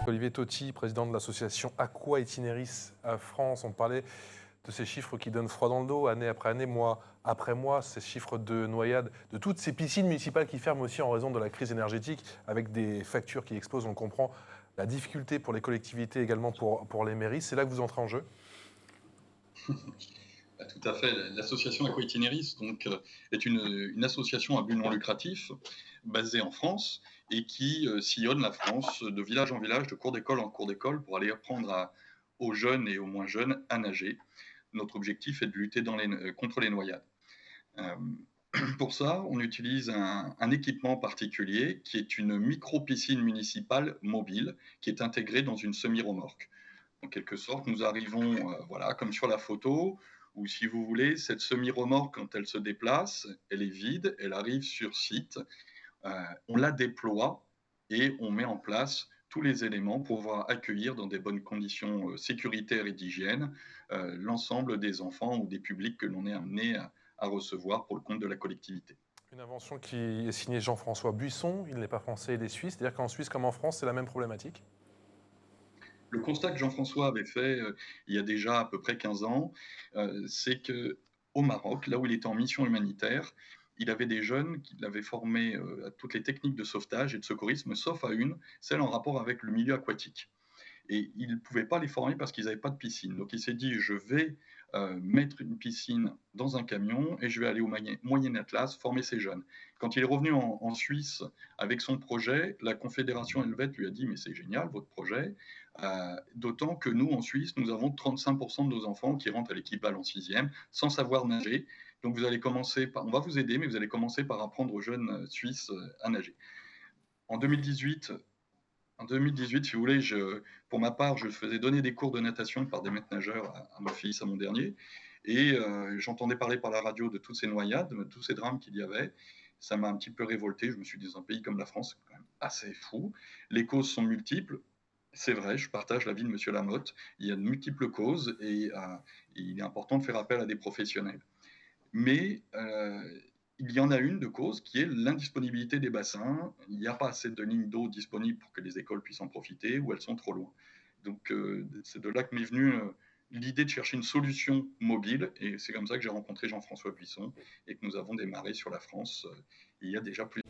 Olivier Totti, président de l'association Aqua Itineris France. On parlait de ces chiffres qui donnent froid dans le dos, année après année, mois après mois, ces chiffres de noyades, de toutes ces piscines municipales qui ferment aussi en raison de la crise énergétique, avec des factures qui explosent. On comprend la difficulté pour les collectivités, également pour les mairies. C'est là que vous entrez en jeu? Tout à fait. L'association Aqua Itineris est une association à but non lucratif basée en France et qui sillonne la France de village en village, de cours d'école en cours d'école pour aller apprendre aux jeunes et aux moins jeunes à nager. Notre objectif est de lutter contre les noyades. Pour ça, on utilise un équipement particulier qui est une micro-piscine municipale mobile qui est intégrée dans une semi-remorque. En quelque sorte, nous arrivons, voilà, comme sur la photo, où si vous voulez, cette semi-remorque, quand elle se déplace, elle est vide, elle arrive sur site, on la déploie et on met en place tous les éléments pour pouvoir accueillir dans des bonnes conditions sécuritaires et d'hygiène l'ensemble des enfants ou des publics que l'on est amené à recevoir pour le compte de la collectivité. Une invention qui est signée Jean-François Buisson, il n'est pas français, il est suisse. C'est-à-dire qu'en Suisse comme en France, c'est la même problématique? Le constat que Jean-François avait fait il y a déjà à peu près 15 ans, c'est qu'au Maroc, là où il était en mission humanitaire, il avait des jeunes qu'il avait formés à toutes les techniques de sauvetage et de secourisme, sauf à une, celle en rapport avec le milieu aquatique. Et il ne pouvait pas les former parce qu'ils n'avaient pas de piscine. Donc il s'est dit, je vais mettre une piscine dans un camion et je vais aller au Moyen Atlas former ces jeunes. Quand il est revenu en Suisse avec son projet, la Confédération helvète lui a dit, mais c'est génial votre projet, d'autant que nous en Suisse, nous avons 35% de nos enfants qui rentrent à l'équivalent en 6e sans savoir nager. Donc vous allez commencer par, on va vous aider, mais vous allez commencer par apprendre aux jeunes Suisses à nager. En 2018, si vous voulez, pour ma part, je faisais donner des cours de natation par des maîtres nageurs à mon fils, à mon dernier, et j'entendais parler par la radio de toutes ces noyades, de tous ces drames qu'il y avait. Ça m'a un petit peu révolté. Je me suis dit, dans un pays comme la France, c'est quand même assez fou. Les causes sont multiples. C'est vrai, je partage l'avis de M. Lamotte. Il y a de multiples causes et il est important de faire appel à des professionnels. Mais il y en a une de cause qui est l'indisponibilité des bassins. Il n'y a pas assez de lignes d'eau disponibles pour que les écoles puissent en profiter ou elles sont trop loin. Donc c'est de là que m'est venue l'idée de chercher une solution mobile et c'est comme ça que j'ai rencontré Jean-François Buisson et que nous avons démarré sur la France il y a déjà plus.